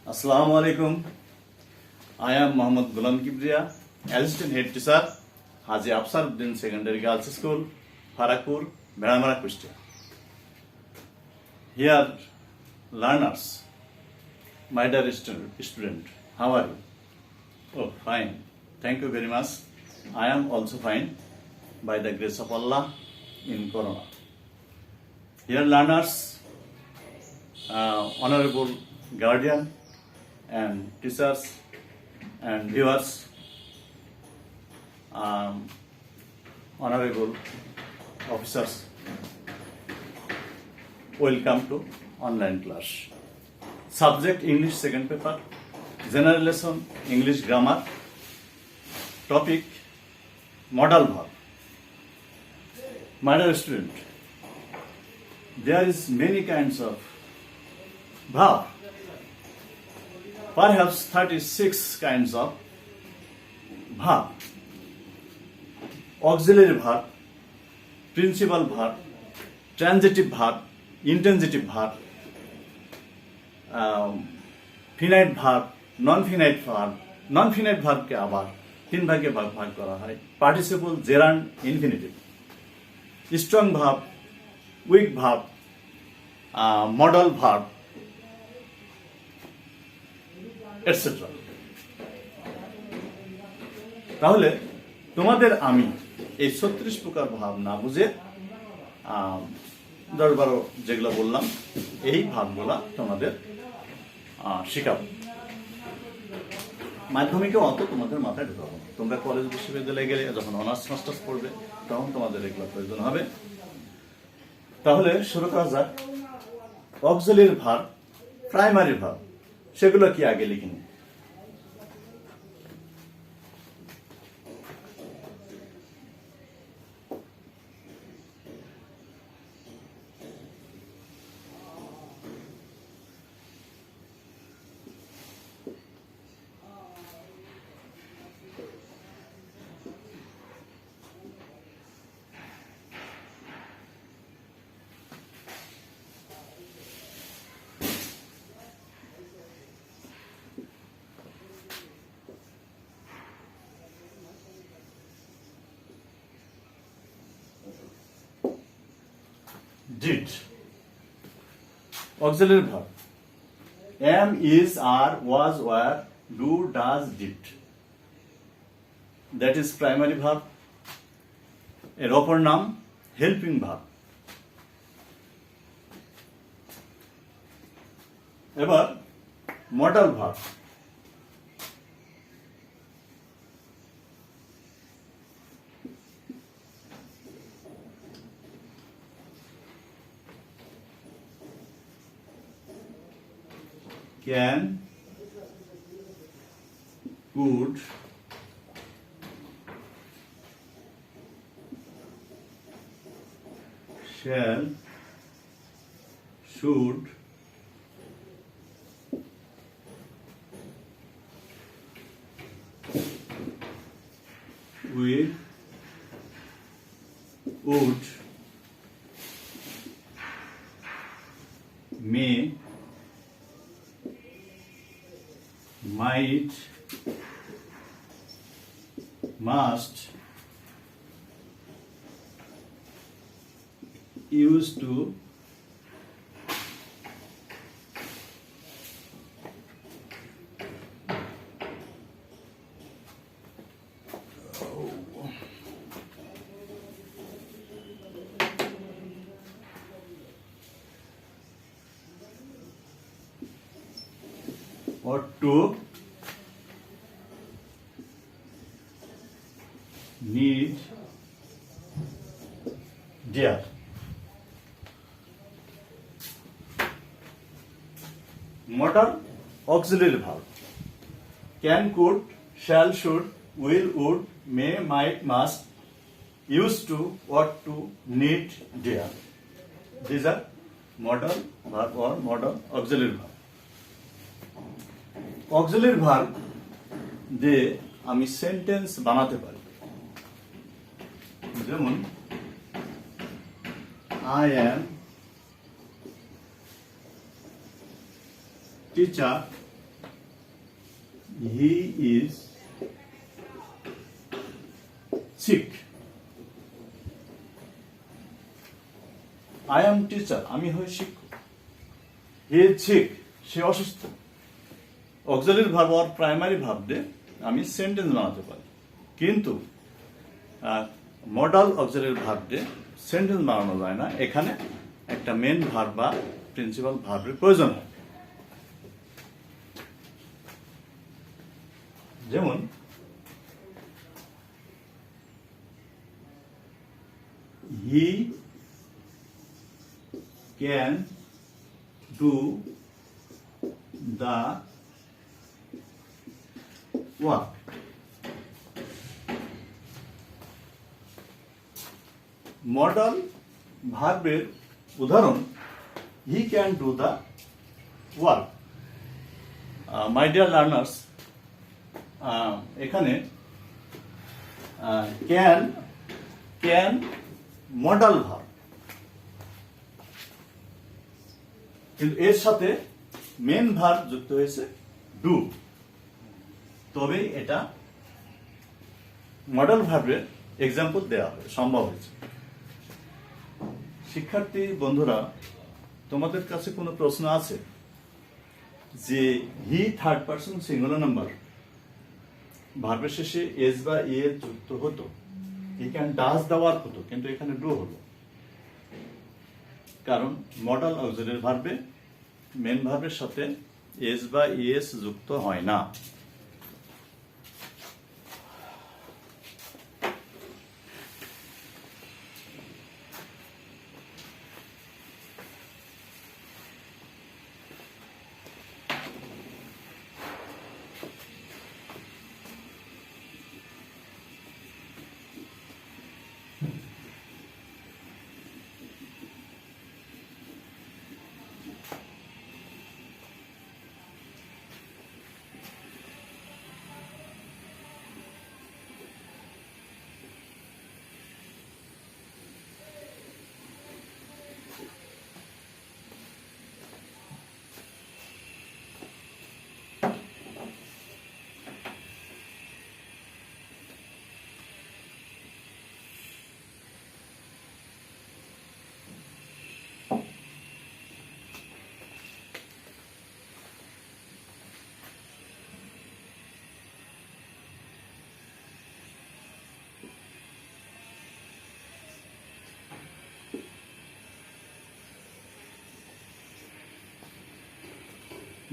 Assalamu alaikum. I am Mohammad Gulam Kibriya, assistant head teacher, Haji Afsaruddin Secondary Girls School, Farakpur, Bheramara, Kushtia. Here, learners, my dear student, how are you? Oh, fine. Thank you very much. I am also fine, by the grace of Allah, in Corona. Here, learners, honorable guardian, and teachers and viewers, honorable officers, welcome to online class. Subject English second paper, general lesson English grammar, topic modal verb. My dear student, there is many kinds of verb. Perhaps 36 kinds of verb. Auxiliary verb, principal verb, transitive verb, intransitive verb, finite verb, non-finite verb. Non-finite verb के आबार तीन भागे भाग करा है. Participle, gerund, infinitive. Strong verb, weak verb, modal verb, etc. তাহলে তোমাদের আমি এই 36 প্রকার ভাব না বুঝে 10-12 যেগুলো বললাম এই ভাবগুলা তোমাদের শেখাবো। মাধ্যমিকে অত তোমাদের মাথায় ঢোকাবো না। তোমরা কলেজ বিশ্ববিদ্যালয়ে গেলে যখন অনার্স মাস্টার্স পড়বে তখন তোমাদের এগুলো প্রয়োজন হবে। তাহলে শুরু করা যাক। অক্সিলিয়ারি ভার্ব, প্রাইমারি ভার্ব, সেগুলো কি আগে লিখে নিই। Did. Auxiliary verb. Am, is, are, was, were, do, does, did. That is primary verb. এর অপর নাম helping verb. এবার modal verb. Can, could, shall, should, will, would, may, might, must, used to, or to, need, dare. Modal auxiliary verb. Can, could, shall, should, will, would, may, might, must, used to, ought to, need, dare. These are modal verb or modal auxiliary verb. Auxiliary verb দিয়ে আমি sentence বানাতে পারি। যেমন I am teacher he is sick. I am teacher, আমি হই শিক্ষক। He is sick, সে অসুস্থ। অক্সিলারি ভার্ব আর প্রাইমারি ভার্ব দিয়ে আমি সেন্টেন্স বানাতে পারি, কিন্তু মডাল অক্সিলারি ভার্ব দিয়ে সেন্টেন্স বানানো যায় না। এখানে একটা মেন ভার্ব বা প্রিন্সিপাল ভার্বের প্রয়োজন হয়। যেমন হি can do the work. Modal ভার্বের উদাহরণ হি can do the work. My dear learners, এখানে ক্যান মডাল ভার্ব, কিন্তু এর সাথে মেন ভার্ব যুক্ত হয়েছে ডু, তবে এটা মডাল ভার্বের এক্সাম্পল দেওয়া সম্ভব হয়েছে। শিক্ষার্থী বন্ধুরা, তোমাদের কাছে কোনো প্রশ্ন আছে যে he third person singular number ভার্বের শেষে এস বা এ যুক্ত হতো, he can does the work হতো, কিন্তু এখানে ডু হলো। কারণ মডাল অক্সিলারি ভার্বে মেন ভার্বের সাথে এস বা ইএস যুক্ত হয় না।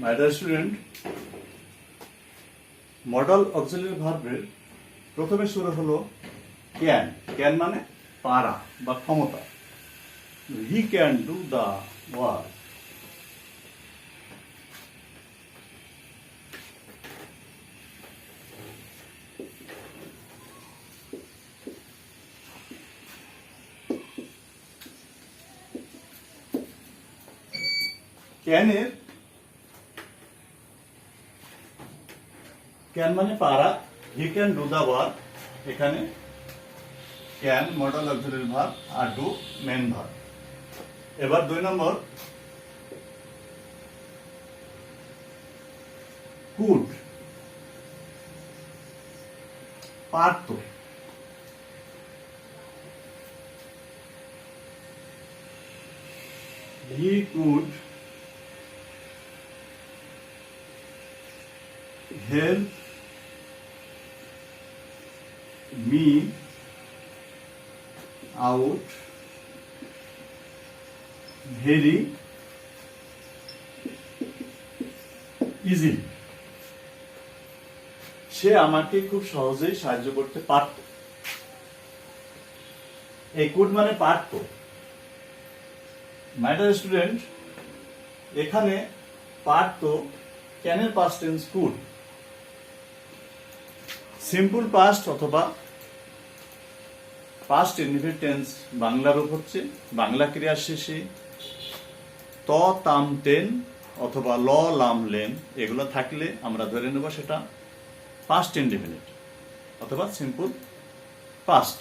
My dear student, modal auxiliary ভার্বের প্রথমে শুরু হলো ক্যান। ক্যান মানে পারা বা ক্ষমতা। He can do the work. Can মানে পারা, he can do the work. এখানে ক্যান মডাল অক্সিলারি ভার্ব আর ডু মেন ভার্ব। এবার 2 নম্বর, কুড পারত। He could help me out very easily. সে আমাকে খুব সহজেই সাহায্য করতে পারত। এই কুড মানে পারত। মাই ডিয়ার স্টুডেন্ট, এখানে পারত ক্যানের past tense could. Simple past অথবা পাস্ট ইনডিফিনিট টেন্স বাংলা রূপ হচ্ছে বাংলা ক্রিয়ার শেষে ত তাম তেন অথবা ল লাম লেন এগুলো থাকলে আমরা ধরে নেব সেটা পাস্ট ইনডিফিনিট অথবা সিম্পল পাস্ট।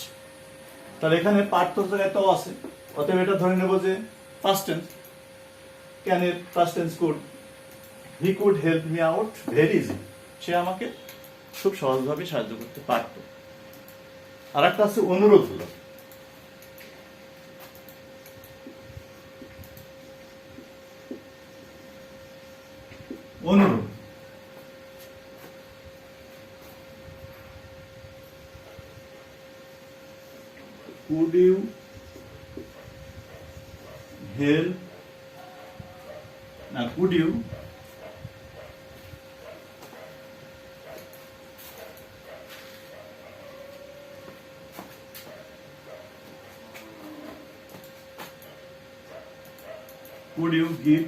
তাহলে এখানে পার্থর জায়গায় ত আছে, অতএব এটা ধরে নেব যে পাস্ট টেন্স। ক্যানের past tense could. He could help me out very easy. সে আমাকে খুব সহজভাবে সাহায্য করতে পারত। আর একটা আছে অনুরোধ হলো, অনুরোধ। Could you help? Now, could you give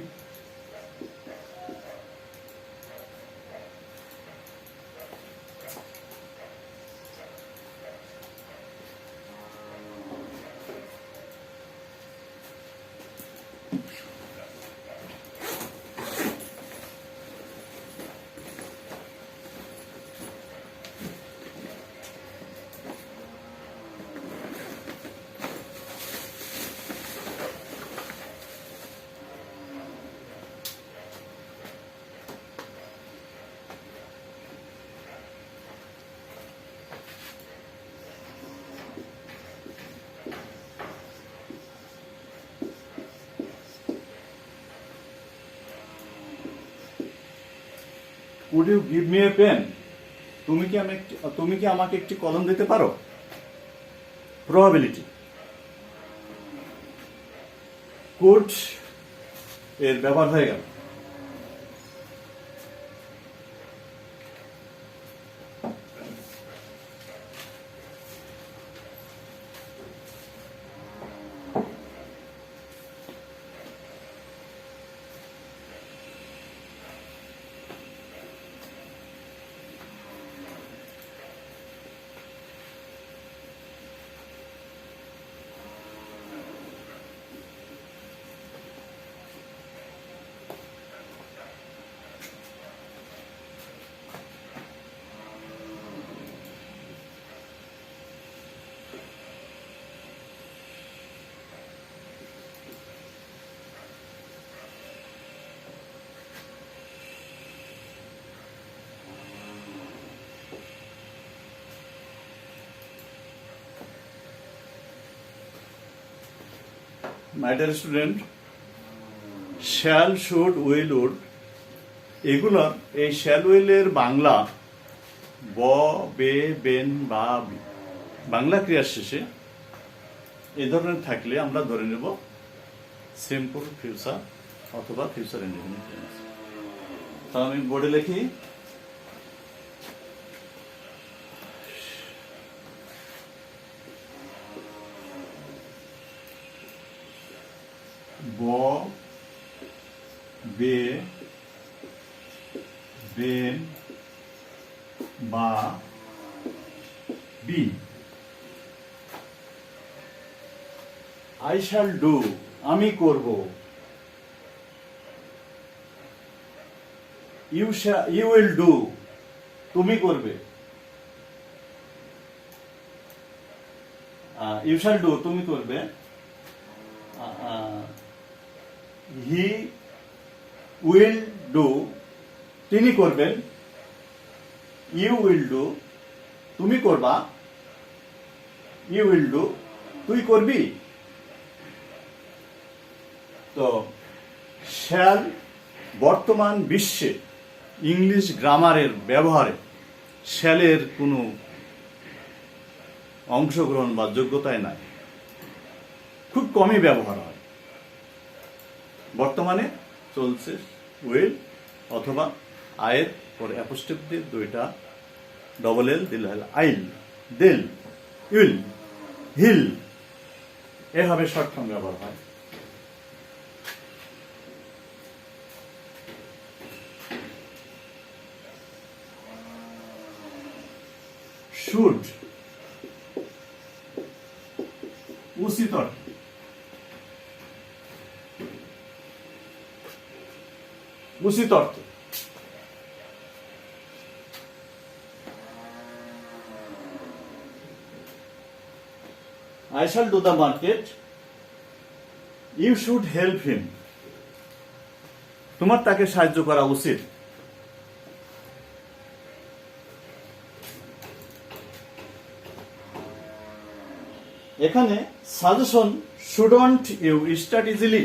Would you give me a pen? তুমি কি আমাকে একটি কলম দিতে পারো? প্রবাবিলিটি। কুড এর ব্যবহার হয়ে গেল। My dear student, shall, should, will, would এগুলো, এই শ্যাল উইলের বাংলা ব, বে, বেন বা বি বাংলা ক্রিয়ার শেষে এই ধরনের থাকলে আমরা ধরে নেব সিম্পল ফিউচার অথবা ফিউচার ইনডিফিনিট টেন্স। তাহলে আমি বোর্ডে লিখি ব, বে, বেন বা বি। আই শ্যাল ডু, আমি করব। ইউ উইল ডু, তুমি করবে। ইউ শ্যাল ডু, তুমি করবে। হি উইল ডু, তিনি করবেন। ইউ উইল ডু, তুমি করবা। ইউ উইল ডু, তুই করবি। তো শ্যাল বর্তমান বিশ্বে ইংলিশ গ্রামারের ব্যবহারে শ্যালের কোনো অংশগ্রহণ বা যোগ্যতায় নাই, খুব কমই ব্যবহার হয়। বর্তমানে চলছে উইল অথবা আয়ের পরে অ্যাপোস্ট্রোফ দিয়ে দুইটা ডবল এল দিলে হল আইল, দিল, উইল, হিল, এভাবে শর্ট ফর্ম ব্যবহার হয়। শুড উচিত অর্থ, উচিত অর্থ। I shall do the market. You should help him. তোমার তাকে সাহায্য করা উচিত। এখানে suggestion shouldn't you start easily,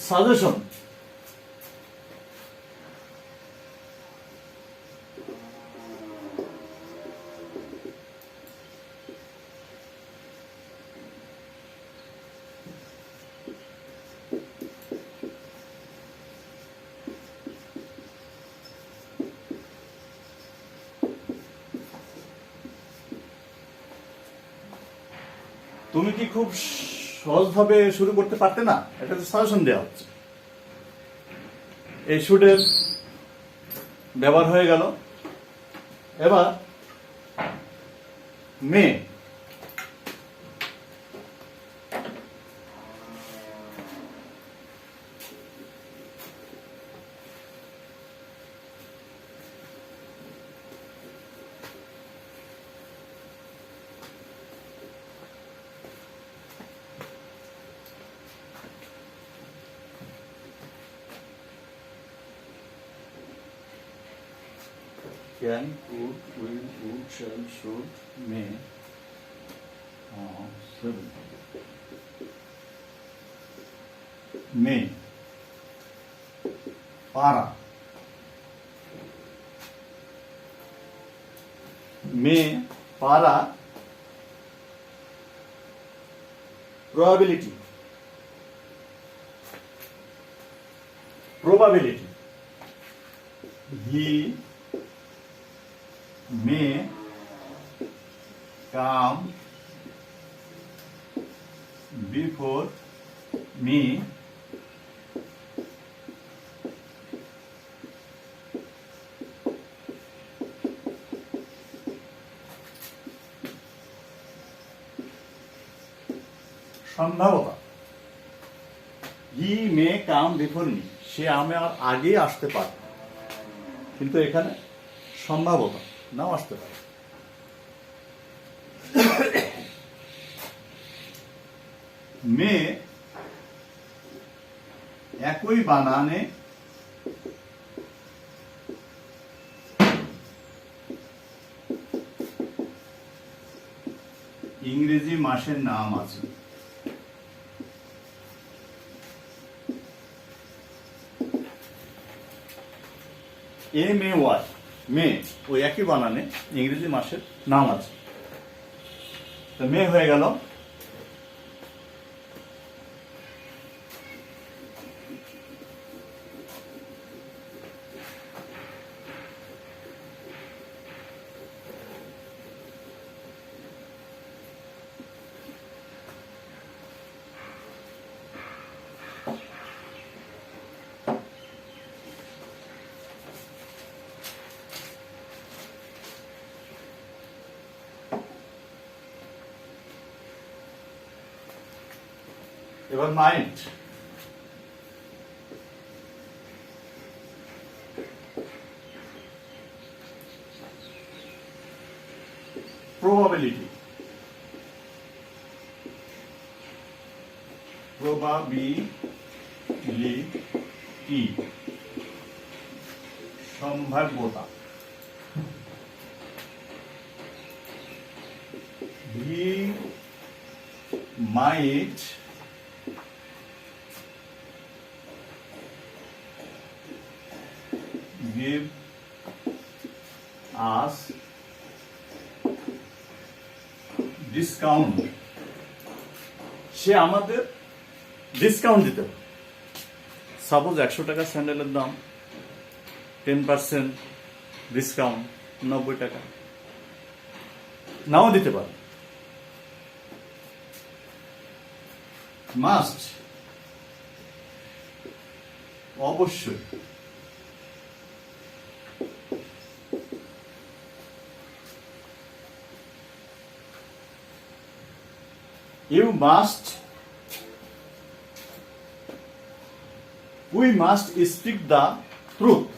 suggestion তুমি কি খুব সহজভাবে শুরু করতে পারতে না? এটা তো সাজেশন দেওয়া হচ্ছে। এই শুডের ব্যবহার হয়ে গেল। এবার মে, can, could, will, would, shall, should, may, 7. May, para, may, para, probability, probability, he may come before me সম্ভাবনা। হি মে কাম বিফোর মি, সে আমার আগে আসতে পারে, কিন্তু এখানে সম্ভাবনা নাও আসতে পারে। মে একই বানানে ইংরেজি মাসের নাম আছে। MAY, মে, ওই একই বানানে ইংরেজি মাসের নাম আছে। তো মে হয়ে গেল। এবার মাইন্ড, probability, probability, সম্ভাব্যতা, he might give us discount, সে আমাদের ডিসকাউন্ট দিতে হবে। সাপোজ 100 টাকা স্যান্ডেলের দাম, 10% ডিসকাউন্ট 90 টাকা, নাও দিতে পারে। মাস্ট, অবশ্যই। You must, we must speak the truth.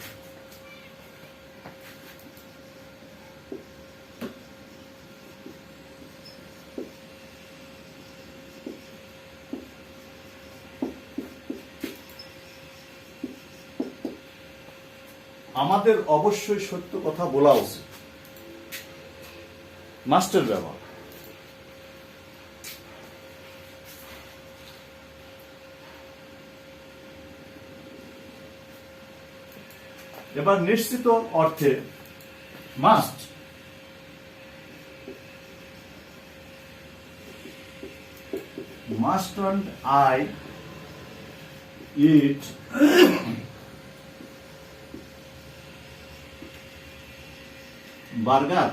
আমাদের অবশ্যই সত্য কথা বলা উচিত। মাস্টের ব্যবহার, এবার নিশ্চিত অর্থে must, mustn't I eat burger?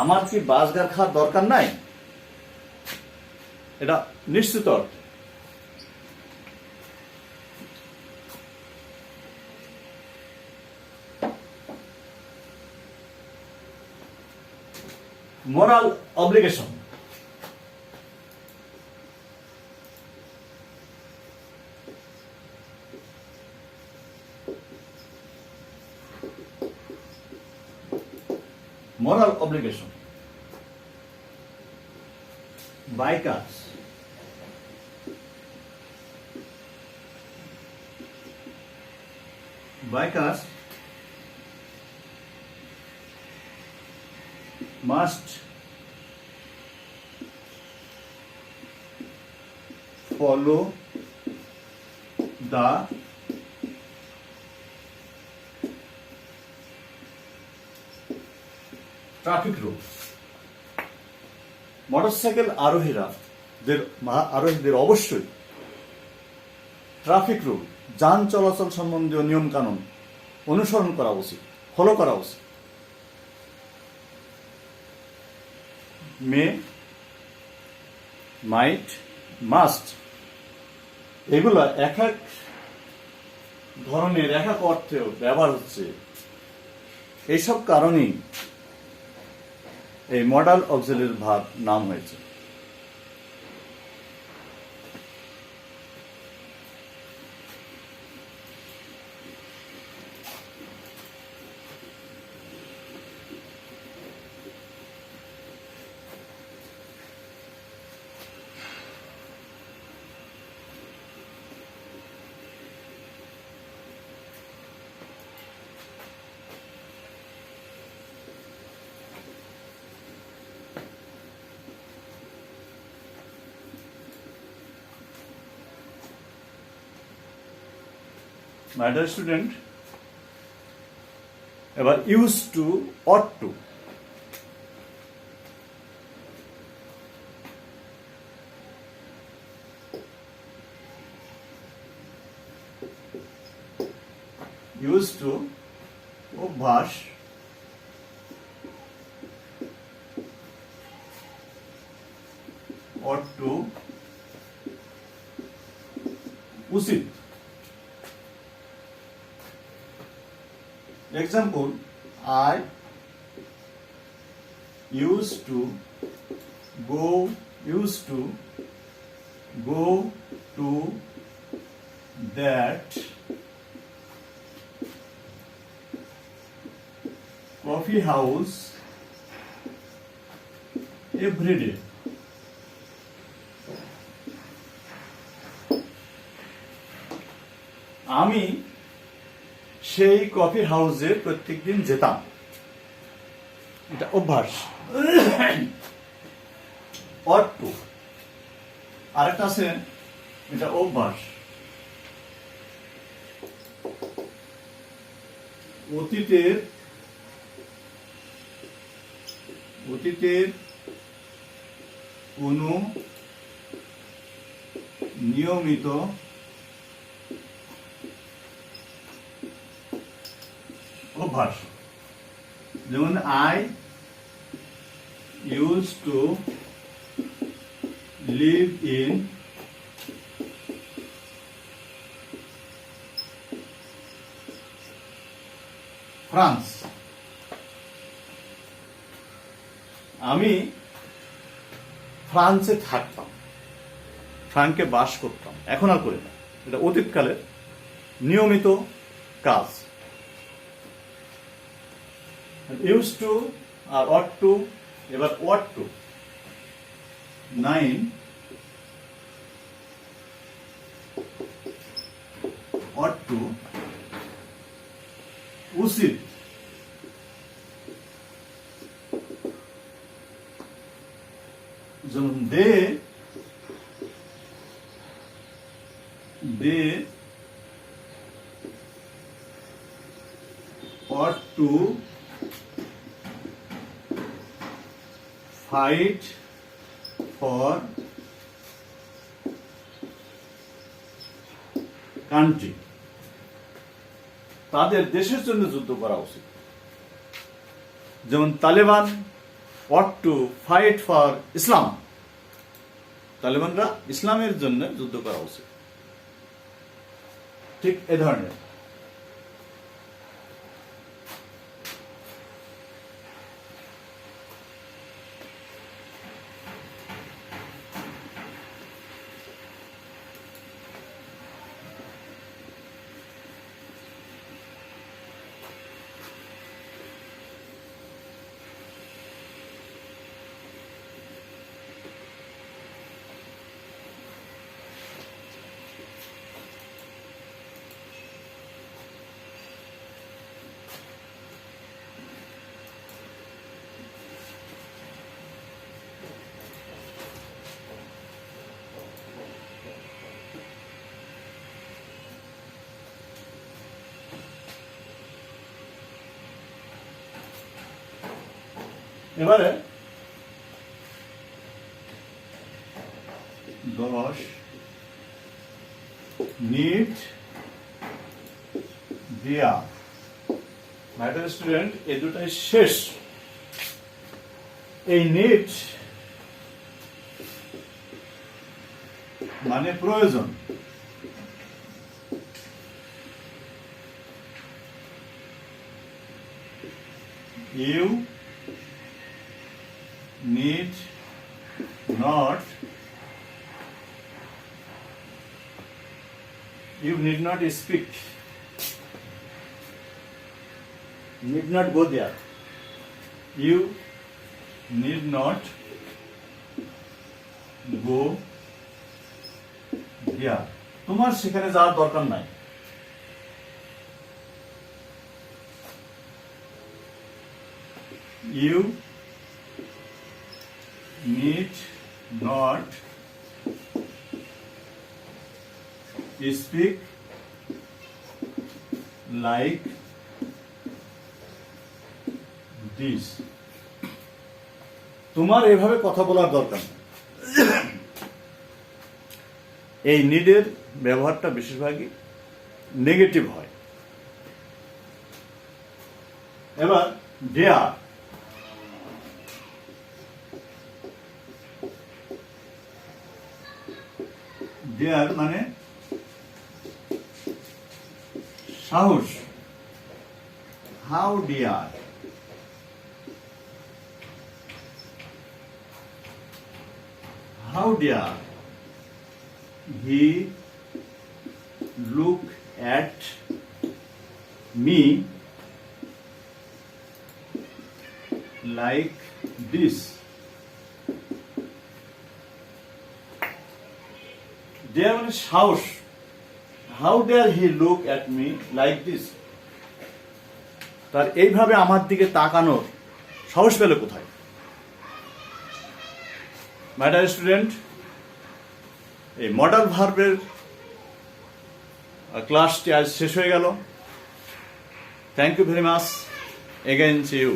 আমার কি বার্গার খাওয়ার দরকার নাই? এটা নিশ্চিত অর্থ। Moral obligation, moral obligation, bikers, bikers must follow the traffic rule. Motorcycle আরোহীদের অবশ্যই ট্রাফিক রুল, যান চলাচল সম্বন্ধীয় নিয়ম কানুন অনুসরণ করা উচিত, ফলো করা উচিত। মে, মাইট, মাস্ট এগুলো এক এক ধরনের এক এক অর্থেও ব্যবহার হচ্ছে। এইসব কারণেই এই মডাল অক্সিলারি ভার্ব নাম হয়েছে। My dear student, এবার use to, ought to. Use to অভ্যাস, অট টু উচিত। Example, I used to go to that coffee house every day. আমি সেই কফি হাউসে প্রত্যেকদিন যেতাম। এটা অভ্যাস। অট টু আরেকটা আছে, এটা অভ্যাস। অতীতের কোনো নিয়মিত অভ্যাস, যেমন I use to live in France. আমি ফ্রান্সে থাকতাম, ফ্রান্সে বাস করতাম, এখন আর করি না। এটা অতীতকালের নিয়মিত কাজ। ইউজ টু আর অট টু। এবার ওয়াট টু। 9 অট টু উচিত। যেমন দে to fight for country, তাদের দেশের জন্য যুদ্ধ করা উচিত। যেমন Taliban ought to fight for ইসলাম, তালেবানরা ইসলামের জন্য যুদ্ধ করা উচিত। ঠিক এ ধরনের। এবারে 10 নিড দিয়া। ম্যাটার স্টুডেন্ট, এই দুটাই শেষ। এই নিড মানে প্রয়োজন, you need not speak, need not go there, you need not go there, তোমার সেখানে যাওয়ার দরকার নাই। you need not speak like this, তোমার এভাবে কথা বলার দরকার নেই। এই নিডের ব্যবহারটা বেশিরভাগই নেগেটিভ হয়। এবার ডেয়ার, ডেয়ার মানে সাহস। How dare, how dare he look at me like this, dare মানে সাহস। How dare he look at me like this, তার এইভাবে আমার দিকে তাকানোর সাহস পেল কোথায়? মাই ডিয়ার স্টুডেন্ট, এই মডাল ভার্বের ক্লাসটি আজ শেষ হয়ে গেল। Thank you very much. Again see you.